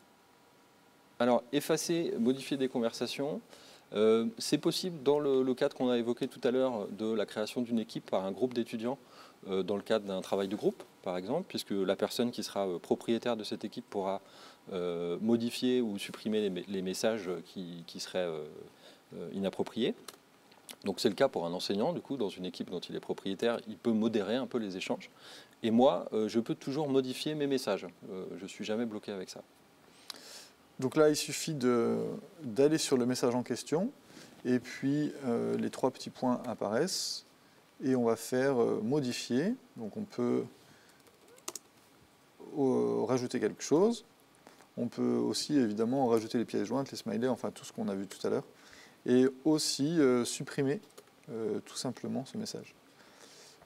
Alors, effacer, modifier des conversations, c'est possible dans le cadre qu'on a évoqué tout à l'heure de la création d'une équipe par un groupe d'étudiants dans le cadre d'un travail de groupe, par exemple, puisque la personne qui sera propriétaire de cette équipe pourra modifier ou supprimer les messages qui seraient inappropriés. Donc c'est le cas pour un enseignant, du coup, dans une équipe dont il est propriétaire, il peut modérer un peu les échanges. Et moi, je peux toujours modifier mes messages. Je ne suis jamais bloqué avec ça. Donc là, il suffit d'aller sur le message en question, et puis les trois petits points apparaissent, et on va faire modifier. Donc on peut rajouter quelque chose. On peut aussi évidemment rajouter les pièces jointes, les smileys, enfin tout ce qu'on a vu tout à l'heure. Et aussi supprimer tout simplement ce message.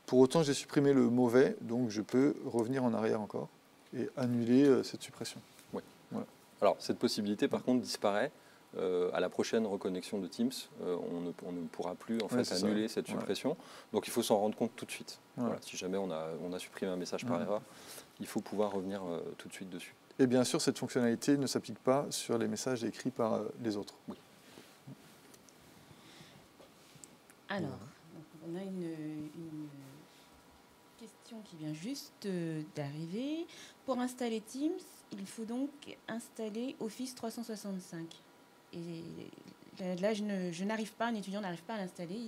Pour autant, j'ai supprimé le mauvais, donc je peux revenir en arrière encore et annuler cette suppression. Oui. Voilà. Alors, cette possibilité, par contre, disparaît à la prochaine reconnexion de Teams. On ne pourra plus en fait, annuler cette suppression. Donc, il faut s'en rendre compte tout de suite. Voilà. Si jamais on a supprimé un message par erreur, il faut pouvoir revenir tout de suite dessus. Et bien sûr, cette fonctionnalité ne s'applique pas sur les messages écrits par les autres. Oui. Alors, on a une question qui vient juste d'arriver. Pour installer Teams, il faut donc installer Office 365. Et là, je n'arrive pas, un étudiant n'arrive pas à l'installer.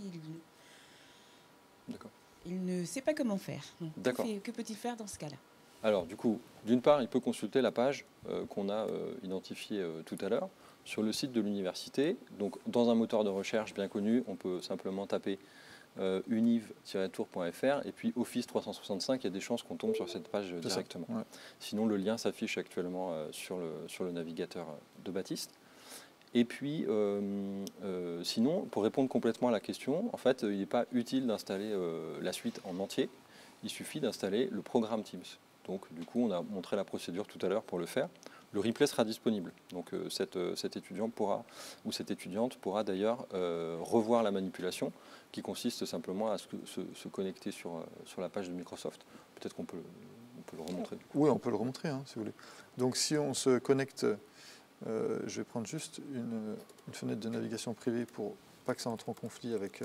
Il ne sait pas comment faire. D'accord. Que peut-il faire dans ce cas-là? Alors, du coup, d'une part, il peut consulter la page qu'on a identifiée tout à l'heure sur le site de l'université. Donc, dans un moteur de recherche bien connu, on peut simplement taper univ-tour.fr et puis Office 365, il y a des chances qu'on tombe sur cette page directement. Ouais. Sinon, le lien s'affiche actuellement sur le navigateur de Baptiste. Et puis, sinon, pour répondre complètement à la question, en fait, il n'est pas utile d'installer la suite en entier. Il suffit d'installer le programme Teams. Donc, du coup, on a montré la procédure tout à l'heure pour le faire. Le replay sera disponible. Donc, cet étudiant pourra, ou cette étudiante pourra d'ailleurs revoir la manipulation qui consiste simplement à se connecter sur la page de Microsoft. Peut-être qu'on peut le remontrer. Oui, on peut le remontrer, hein, si vous voulez. Donc, si on se connecte, je vais prendre juste une fenêtre de navigation privée pour pas que ça entre en conflit avec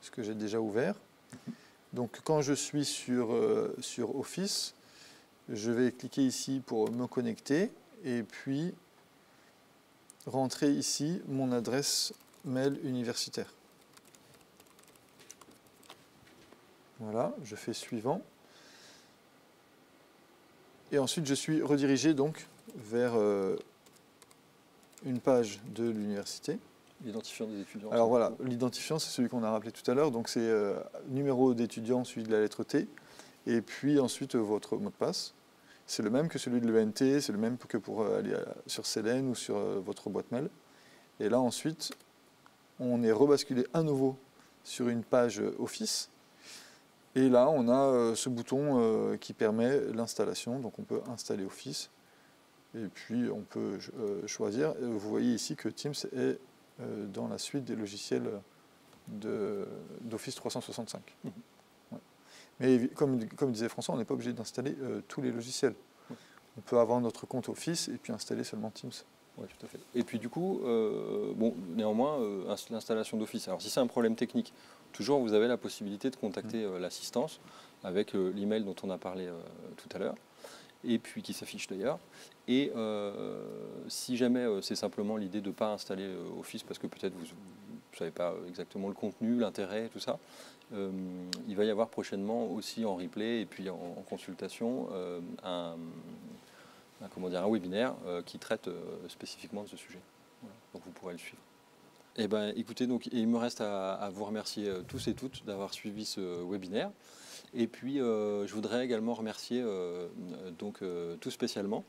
ce que j'ai déjà ouvert. Donc quand je suis sur Office, je vais cliquer ici pour me connecter et puis rentrer ici mon adresse mail universitaire. Voilà, je fais suivant. Et ensuite, je suis redirigé donc vers une page de l'université. L'identifiant des étudiants. Alors voilà, l'identifiant, c'est celui qu'on a rappelé tout à l'heure. Donc c'est numéro d'étudiant suivi de la lettre T. Et puis ensuite, votre mot de passe. C'est le même que celui de l'ENT, c'est le même que pour aller sur Célène ou sur votre boîte mail. Et là, ensuite, on est rebasculé à nouveau sur une page Office. Et là, on a ce bouton qui permet l'installation. Donc on peut installer Office. Et puis on peut choisir. Vous voyez ici que Teams est dans la suite des logiciels d'Office 365. Ouais. Mais comme disait François, on n'est pas obligé d'installer tous les logiciels. On peut avoir notre compte Office et puis installer seulement Teams. Oui, tout à fait. Et puis du coup, néanmoins, l'installation d'Office. Alors si c'est un problème technique, toujours vous avez la possibilité de contacter l'assistance avec l'email dont on a parlé tout à l'heure, et puis qui s'affiche d'ailleurs. Et si jamais c'est simplement l'idée de ne pas installer Office parce que peut-être vous ne savez pas exactement le contenu, l'intérêt, tout ça, il va y avoir prochainement aussi en replay et puis en consultation un webinaire qui traite spécifiquement de ce sujet. Voilà. Donc vous pourrez le suivre. Eh ben, écoutez, donc, il me reste à vous remercier tous et toutes d'avoir suivi ce webinaire. Et puis, je voudrais également remercier tout spécialement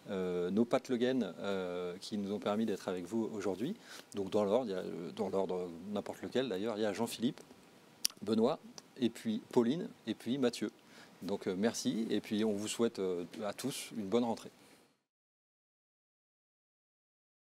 nos pathologues qui nous ont permis d'être avec vous aujourd'hui. Donc dans l'ordre n'importe lequel d'ailleurs, il y a Jean-Philippe, Benoît, et puis Pauline, et puis Mathieu. Donc merci, et puis on vous souhaite à tous une bonne rentrée.